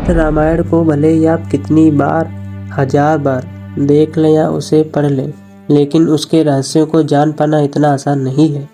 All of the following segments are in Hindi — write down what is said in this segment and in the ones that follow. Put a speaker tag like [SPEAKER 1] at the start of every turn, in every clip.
[SPEAKER 1] रामायण को भले ही आप कितनी बार, 1000 बार देख लें या उसे पढ़ लें, लेकिन उसके रहस्यों को जान पाना इतना आसान नहीं है।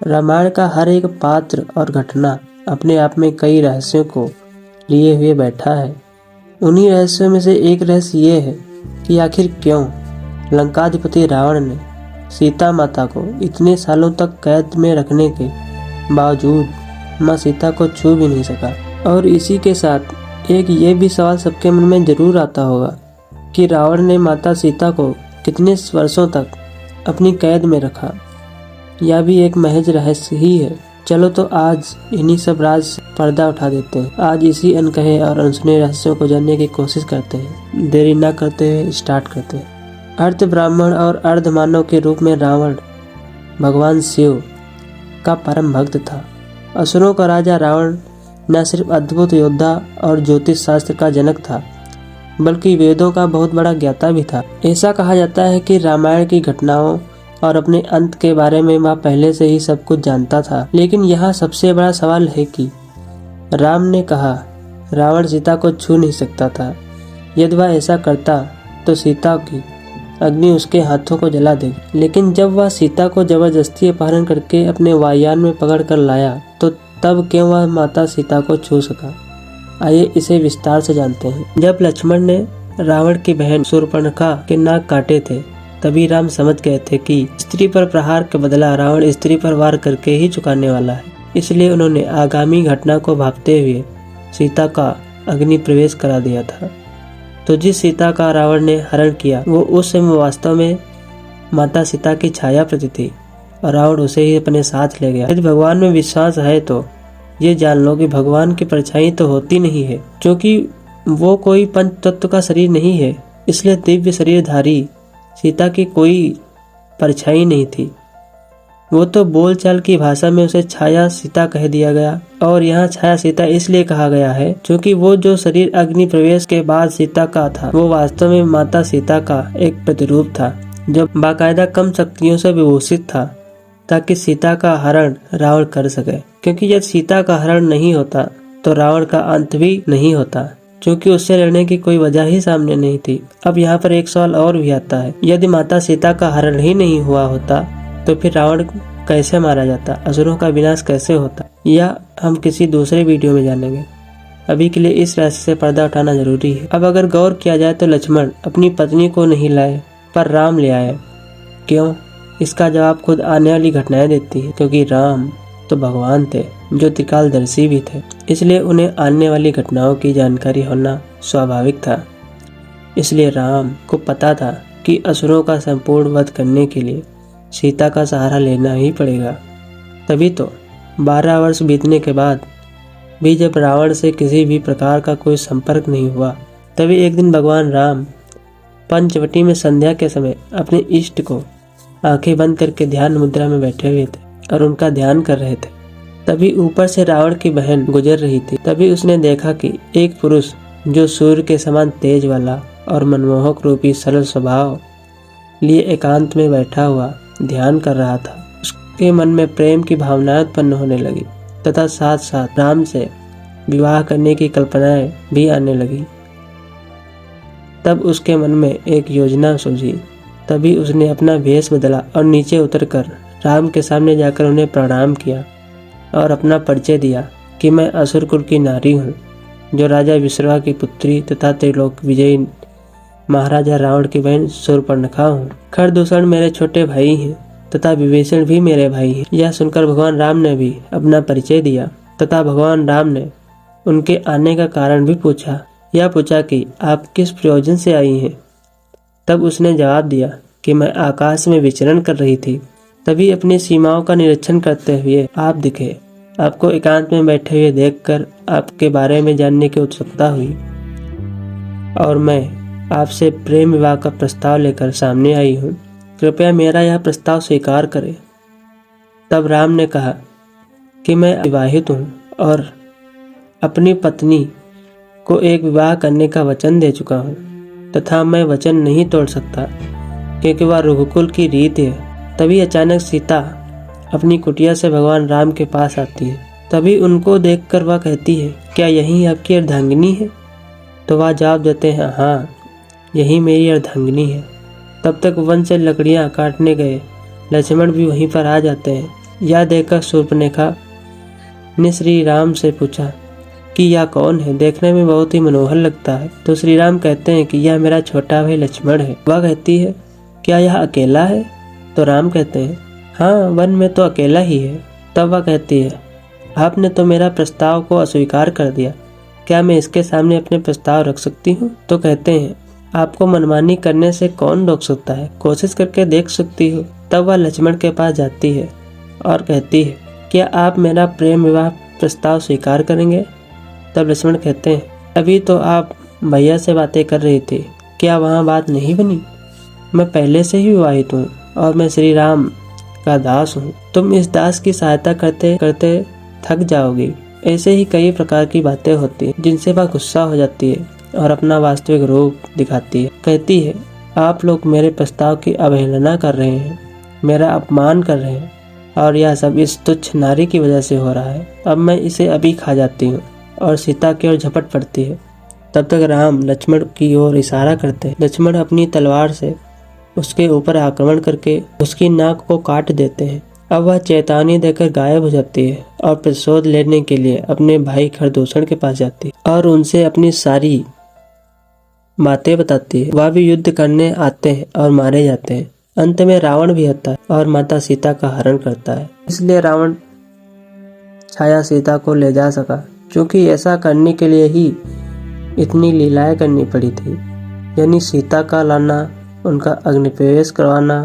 [SPEAKER 1] रामायण का हर एक पात्र और घटना अपने आप में कई रहस्यों को लिए हुए बैठा है। उन्हीं रहस्यों में से एक रहस्य ये है कि आखिर क्यों लंकाधिपति रावण ने सीता माता को इतने सालों तक कैद में रखने के बावजूद माँ सीता को छू भी नहीं सका। और इसी के साथ एक ये भी सवाल सबके मन में जरूर आता होगा कि रावण ने माता सीता को कितने वर्षों तक अपनी कैद में रखा। यह भी एक महज रहस्य ही है। चलो तो आज इन्हीं सब राज से पर्दा उठा देते हैं। आज इसी अनकहे और अनसुने रहस्यों को जानने की कोशिश करते हैं। देरी न करते हुए स्टार्ट करते हैं। अर्ध ब्राह्मण और अर्ध मानव के रूप में रावण भगवान शिव का परम भक्त था। असुरों का राजा रावण न सिर्फ अद्भुत योद्धा और ज्योतिष शास्त्र का जनक था, बल्कि वेदों का बहुत बड़ा ज्ञाता भी था। ऐसा कहा जाता है कि रामायण की घटनाओं और अपने अंत के बारे में वह पहले से ही सब कुछ जानता था। लेकिन यहाँ सबसे बड़ा सवाल है कि राम ने कहा रावण सीता को छू नहीं सकता था। यदि वह ऐसा करता तो सीता की अग्नि उसके हाथों को जला देगी। लेकिन जब वह सीता को जबरदस्ती अपहरण करके अपने वायुयान में पकड़ कर लाया तो तब क्यों वह माता सीता को छू सका? आइए इसे विस्तार से जानते हैं। जब लक्ष्मण ने रावण की बहन शूर्पणखा के नाक काटे थे, तभी राम समझ गए थे कि स्त्री पर प्रहार के बदला रावण स्त्री पर वार करके ही चुकाने वाला है। इसलिए उन्होंने आगामी घटना को भांपते हुए सीता का अग्नि प्रवेश करा दिया था। तो जिस सीता का रावण ने हरण किया वो उस समय वास्तव में माता सीता की छाया प्रति थी और रावण उसे ही अपने साथ ले गया। यदि भगवान में विश्वास है तो ये जान लो कि भगवान की परछाई तो होती नहीं है, क्योंकि वो कोई पंच तत्व का शरीर नहीं है। इसलिए दिव्य शरीरधारी सीता की कोई परछाई नहीं थी। वो तो बोलचाल की भाषा में उसे छाया सीता कह दिया गया। और यहाँ छाया सीता इसलिए कहा गया है क्योंकि वो जो शरीर अग्नि प्रवेश के बाद सीता का था वो वास्तव में माता सीता का एक प्रतिरूप था, जो बाकायदा कम शक्तियों से विभूषित था ताकि सीता का हरण रावण कर सके। क्योंकि यदि सीता का हरण नहीं होता तो रावण का अंत भी नहीं होता, क्योंकि उससे लड़ने की कोई वजह ही सामने नहीं थी। अब यहाँ पर एक सवाल और भी आता है, यदि माता सीता का हरण ही नहीं हुआ होता तो फिर रावण कैसे मारा जाता, असुरों का विनाश कैसे होता, यह हम किसी दूसरे वीडियो में जानेंगे। अभी के लिए इस रहस्य से पर्दा उठाना जरूरी है। अब अगर गौर किया जाए तो लक्ष्मण अपनी पत्नी को नहीं लाए पर राम ले आए। क्यों? इसका जवाब खुद आने वाली घटनाएं देती है। क्योंकि राम तो भगवान थे जो त्रिकालदर्शी भी थे, इसलिए उन्हें आने वाली घटनाओं की जानकारी होना स्वाभाविक था। इसलिए राम को पता था कि असुरों का संपूर्ण वध करने के लिए सीता का सहारा लेना ही पड़ेगा। तभी तो 12 वर्ष बीतने के बाद भी जब रावण से किसी भी प्रकार का कोई संपर्क नहीं हुआ, तभी एक दिन भगवान राम पंचवटी में संध्या के समय अपने इष्ट को आंखें बंद करके ध्यान मुद्रा में बैठे हुए थे और उनका ध्यान कर रहे थे। तभी ऊपर से रावण की बहन गुजर रही थी। तभी उसने देखा कि एक पुरुष जो सूर्य के समान तेज वाला और मनमोहक रूपी सरल स्वभाव लिए एकांत में बैठा हुआ ध्यान कर रहा था। उसके मन में प्रेम की भावनाएं उत्पन्न होने लगी तथा साथ साथ राम से विवाह करने की कल्पनाएं भी आने लगी। तब उसके मन में एक योजना सूझी। तभी उसने अपना वेश बदला और नीचे उतरकर राम के सामने जाकर उन्हें प्रणाम किया और अपना परिचय दिया कि मैं असुर कुल की नारी हूँ, जो राजा विश्रवा की पुत्री तथा त्रिलोक विजयी महाराजा रावण की बहन शूर्पणखा हूँ। खरदूषण मेरे छोटे भाई हैं तथा विभीषण भी मेरे भाई हैं। यह सुनकर भगवान राम ने भी अपना परिचय दिया तथा भगवान राम ने उनके आने का कारण भी पूछा। यह पूछा कि आप किस प्रयोजन से आई हैं। तब उसने जवाब दिया कि मैं आकाश में विचरण कर रही थी, तभी अपनी सीमाओं का निरीक्षण करते हुए आप दिखे। आपको एकांत में बैठे हुए देखकर आपके बारे में जानने की उत्सुकता हुई और मैं आपसे प्रेम विवाह का प्रस्ताव लेकर सामने आई हूँ। कृपया मेरा यह प्रस्ताव स्वीकार करें। तब राम ने कहा कि मैं विवाहित हूँ और अपनी पत्नी को एक विवाह करने का वचन दे चुका हूँ तथा मैं वचन नहीं तोड़ सकता क्योंकि वह रघुकुल की रीत है। तभी अचानक सीता अपनी कुटिया से भगवान राम के पास आती है तभी उनको देखकर वह कहती है, क्या यही आपकी अर्धांगिनी है? तो वह जवाब देते हैं, हाँ यही मेरी अर्धांगिनी है। तब तक वन से लकड़ियाँ काटने गए लक्ष्मण भी वहीं पर आ जाते हैं। यह देखकर शूर्पणखा ने श्री राम से पूछा कि यह कौन है, देखने में बहुत ही मनोहर लगता है। तो श्री राम कहते हैं कि यह मेरा छोटा भाई लक्ष्मण है। वह कहती है, क्या यह अकेला है? तो राम कहते हैं, हाँ वन में तो अकेला ही है। तब वह कहती है, आपने तो मेरा प्रस्ताव को अस्वीकार कर दिया, क्या मैं इसके सामने अपने प्रस्ताव रख सकती हूँ? तो कहते हैं, आपको मनमानी करने से कौन रोक सकता है, कोशिश करके देख सकती हो। तब वह लक्ष्मण के पास जाती है और कहती है, क्या आप मेरा प्रेम विवाह प्रस्ताव स्वीकार करेंगे? तब लक्ष्मण कहते हैं, अभी तो आप भैया से बातें कर रही थी, क्या वहाँ बात नहीं बनी? मैं पहले से ही विवाहित हूँ और मैं श्री राम का दास हूँ। तुम इस दास की सहायता करते करते थक जाओगी। ऐसे ही कई प्रकार की बातें होती हैं जिनसे वह गुस्सा हो जाती है और अपना वास्तविक रूप दिखाती है। कहती है, आप लोग मेरे प्रस्ताव की अवहेलना कर रहे हैं, मेरा अपमान कर रहे हैं और यह सब इस तुच्छ नारी की वजह से हो रहा है। अब मैं इसे अभी खा जाती हूँ। और सीता की ओर झपट पड़ती है। तब तक राम लक्ष्मण की ओर इशारा करते हैं। लक्ष्मण अपनी तलवार से उसके ऊपर आक्रमण करके उसकी नाक को काट देते हैं। अब वह चेतावनी देकर गायब हो जाती है और प्रतिशोध लेने के लिए अपने भाई खरदूषण के पास जाती है और उनसे अपनी सारी बातें बताती है। वह भी युद्ध करने आते हैं और मारे जाते हैं। अंत में रावण भी आता है और माता सीता का हरण करता है। इसलिए रावण छाया सीता को ले जा सका, क्योंकि ऐसा करने के लिए ही इतनी लीलाएं करनी पड़ी थी, यानी सीता का लाना, उनका अग्निप्रवेश करवाना,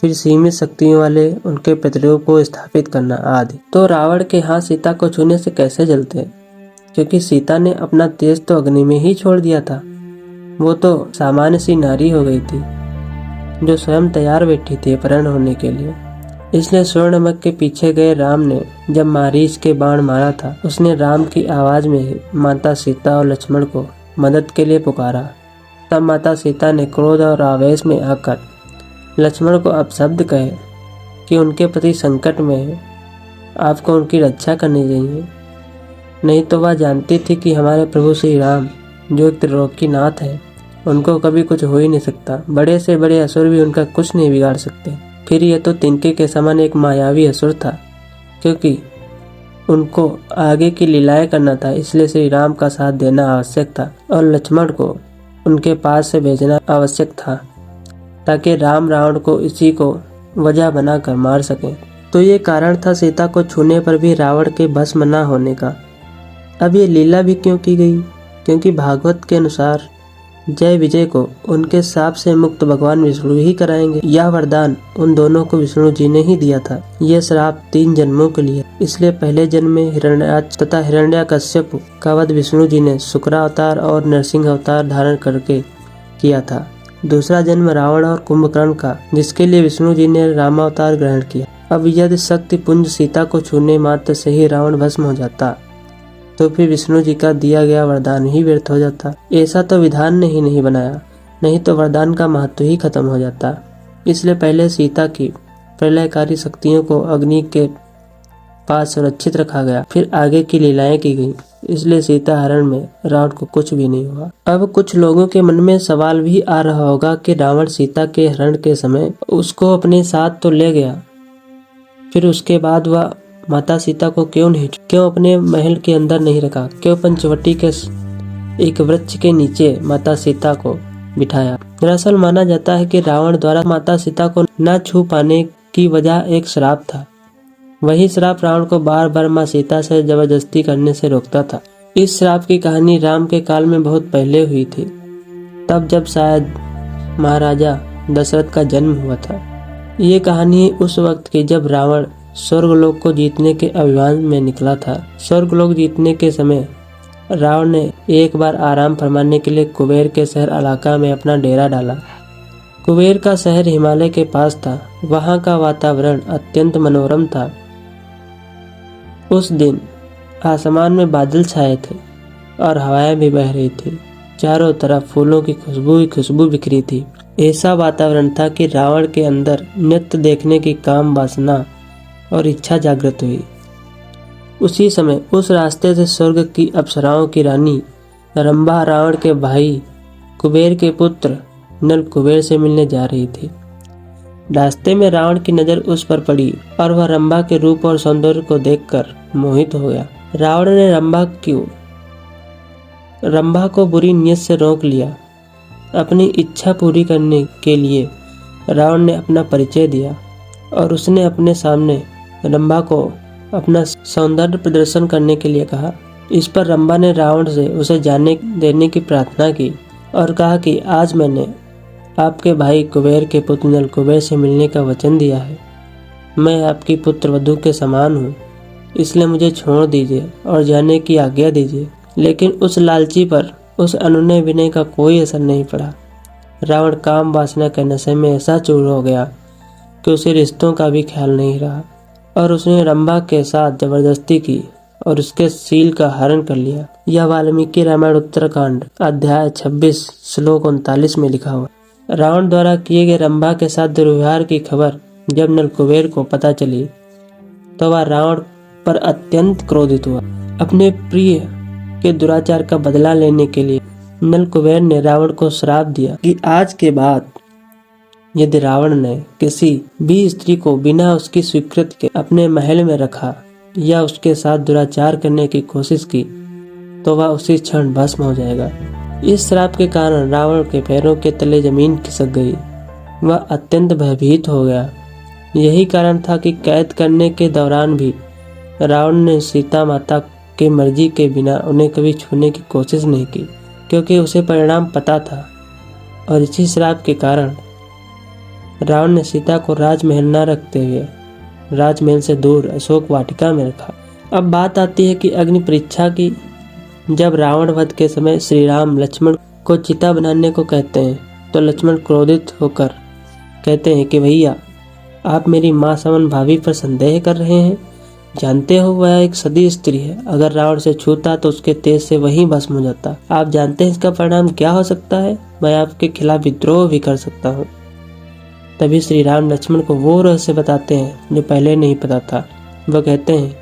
[SPEAKER 1] फिर सीमित शक्तियों वाले उनके प्रतिरूप को स्थापित करना आदि। तो रावण के हाथ सीता को छूने से कैसे जलते? क्योंकि सीता ने अपना तेज तो अग्नि में ही छोड़ दिया था। वो तो सामान्य सी नारी हो गई थी जो स्वयं तैयार बैठी थी अपहरण होने के लिए। इसलिए स्वर्णमख के पीछे गए राम ने जब मारीच के बाण मारा था, उसने राम की आवाज में ही माता सीता और लक्ष्मण को मदद के लिए पुकारा। तब माता सीता ने क्रोध और आवेश में आकर लक्ष्मण को अपशब्द कहे कि उनके पति संकट में है, आपको उनकी रक्षा करनी चाहिए। नहीं तो वह जानती थी कि हमारे प्रभु श्री राम जो एक त्रिलोकी नाथ है, उनको कभी कुछ हो ही नहीं सकता। बड़े से बड़े असुर भी उनका कुछ नहीं बिगाड़ सकते। फिर यह तो तिनके के समान एक मायावी असुर था, क्योंकि उनको आगे की लीलाएं करना था। इसलिए श्री राम का साथ देना आवश्यक था और लक्ष्मण को उनके पास से भेजना आवश्यक था, ताकि राम रावण को इसी को वजह बनाकर मार सकें। तो ये कारण था सीता को छूने पर भी रावण के भस्म न होने का। अब ये लीला भी क्यों की गई? क्योंकि भागवत के अनुसार जय विजय को उनके शाप से मुक्त भगवान विष्णु ही कराएंगे। यह वरदान उन दोनों को विष्णु जी ने ही दिया था। यह श्राप 3 जन्मों के लिए, इसलिए पहले जन्म में हिरण्याक्ष तथा हिरण्यकश्यप का वध विष्णु जी ने शुक्र अवतार और नरसिंह अवतार धारण करके किया था। दूसरा जन्म रावण और कुंभकर्ण का, जिसके लिए विष्णु जी ने रामावतार ग्रहण किया। अब यदि शक्ति पुंज सीता को छूने मात्र से ही रावण भस्म हो जाता, तो फिर विष्णु जी का दिया गया वरदान ही व्यर्थ हो जाता। ऐसा तो विधान ने ही नहीं बनाया, नहीं तो वरदान का महत्व ही खत्म हो जाता। इसलिए पहले सीता की प्रलयकारी शक्तियों को अग्नि के पास सुरक्षित रखा गया, फिर आगे की लीलाएं की गई। इसलिए सीता हरण में रावण को कुछ भी नहीं हुआ। अब कुछ लोगों के मन में सवाल भी आ रहा होगा कि रावण सीता के हरण के समय उसको अपने साथ तो ले गया, फिर उसके बाद वह माता सीता को क्यों अपने महल के अंदर नहीं रखा? क्यों पंचवटी के एक वृक्ष के नीचे माता सीता को बिठाया? दरअसल माना जाता है कि रावण द्वारा माता सीता को न छू पाने की वजह एक श्राप था। वही श्राप रावण को बार बार माँ सीता से जबरदस्ती करने से रोकता था। इस श्राप की कहानी राम के काल में बहुत पहले हुई थी, तब जब शायद महाराजा दशरथ का जन्म हुआ था। ये कहानी उस वक्त की जब रावण स्वर्गलोक को जीतने के अभियान में निकला था। स्वर्गलोक जीतने के समय रावण ने एक बार आराम फरमाने के लिए कुबेर के शहर इलाका में अपना डेरा डाला। कुबेर का शहर हिमालय के पास था। वहां का वातावरण अत्यंत मनोरम था। उस दिन आसमान में बादल छाए थे और हवाएं भी बह रही थी। चारों तरफ फूलों की खुशबू ही खुशबू बिखरी थी। ऐसा वातावरण था कि रावण के अंदर नृत्य देखने की काम वासना और इच्छा जागृत हुई। उसी समय उस रास्ते से स्वर्ग की अप्सराओं की रानी रंभा रावण के भाई कुबेर के पुत्र नल कुबेर से मिलने जा रही थी। रास्ते में रावण की नजर उस पर पड़ी और वह रंभा के रूप और सौंदर्य को देखकर मोहित हो गया। रावण ने रंभा को बुरी नीयत से रोक लिया। अपनी इच्छा पूरी करने के लिए रावण ने अपना परिचय दिया और उसने अपने सामने रंभा को अपना सौंदर्य प्रदर्शन करने के लिए कहा। इस पर रंभा ने रावण से उसे जाने देने की प्रार्थना की और कहा कि आज मैंने आपके भाई कुबेर के पुत्र नल कुबेर से मिलने का वचन दिया है। मैं आपकी पुत्रवधू के समान हूँ, इसलिए मुझे छोड़ दीजिए और जाने की आज्ञा दीजिए। लेकिन उस लालची पर उस अनुनय विनय का कोई असर नहीं पड़ा। रावण काम वासना के नशे में ऐसा चूर हो गया कि उसे रिश्तों का भी ख्याल नहीं रहा और उसने रंभा के साथ जबरदस्ती की और उसके शील का हरण कर लिया। यह वाल्मीकि रामायण उत्तरकांड अध्याय 26 श्लोक 39 में लिखा हुआ। रावण द्वारा किए गए रंभा के साथ दुर्व्यवहार की खबर जब नल कुबेर को पता चली तो वह रावण पर अत्यंत क्रोधित हुआ। अपने प्रिय के दुराचार का बदला लेने के लिए नल कुबेर ने रावण को श्राप दिया कि आज के बाद यदि रावण ने किसी भी स्त्री को बिना उसकी स्वीकृति के अपने महल में रखा या उसके साथ दुराचार करने की कोशिश की तो वह उसी क्षण भस्म हो जाएगा। इस श्राप के कारण रावण के पैरों के तले जमीन खिसक गई। वह अत्यंत भयभीत हो गया। यही कारण था कि कैद करने के दौरान भी रावण ने सीता माता के मर्जी के बिना उन्हें कभी छूने की कोशिश नहीं की, क्योंकि उसे परिणाम पता था। और इसी श्राप के कारण रावण ने सीता को राजमहल न रखते हुए राजमहल से दूर अशोक वाटिका में रखा। अब बात आती है कि अग्नि परीक्षा की। जब रावण वध के समय श्री राम लक्ष्मण को चिता बनाने को कहते हैं तो लक्ष्मण क्रोधित होकर कहते हैं कि भैया, आप मेरी माँ समन भाभी पर संदेह कर रहे हैं। जानते हो वह एक सदी स्त्री है। अगर रावण से छूता तो उसके तेज से वहीं भस्म हो जाता। आप जानते हैं इसका परिणाम क्या हो सकता है। मैं आपके खिलाफ विद्रोह भी कर सकता हूँ। तभी श्री राम लक्ष्मण को वो रहस्य बताते हैं जो पहले नहीं पता था। वह कहते हैं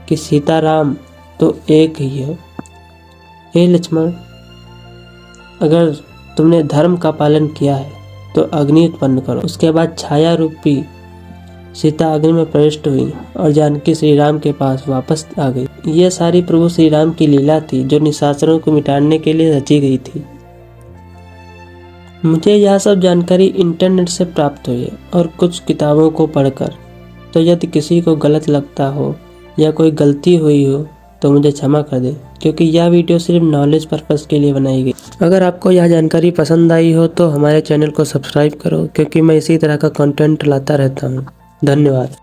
[SPEAKER 1] कि सीताराम तो एक ही है। हे लक्ष्मण, अगर तुमने धर्म का पालन किया है तो अग्नि उत्पन्न करो। उसके बाद छाया रूपी सीता अग्नि में प्रविष्ट हुई और जानकी श्री राम के पास वापस आ गई। यह सारी प्रभु श्री राम की लीला थी जो निशाचरों को मिटाने के लिए रची गई थी। मुझे यह सब जानकारी इंटरनेट से प्राप्त हुई है और कुछ किताबों को पढ़कर। तो यदि किसी को गलत लगता हो या कोई गलती हुई हो तो मुझे क्षमा कर दे, क्योंकि यह वीडियो सिर्फ नॉलेज पर्पस के लिए बनाई गई। अगर आपको यह जानकारी पसंद आई हो तो हमारे चैनल को सब्सक्राइब करो, क्योंकि मैं इसी तरह का कंटेंट लाता रहता हूँ। धन्यवाद।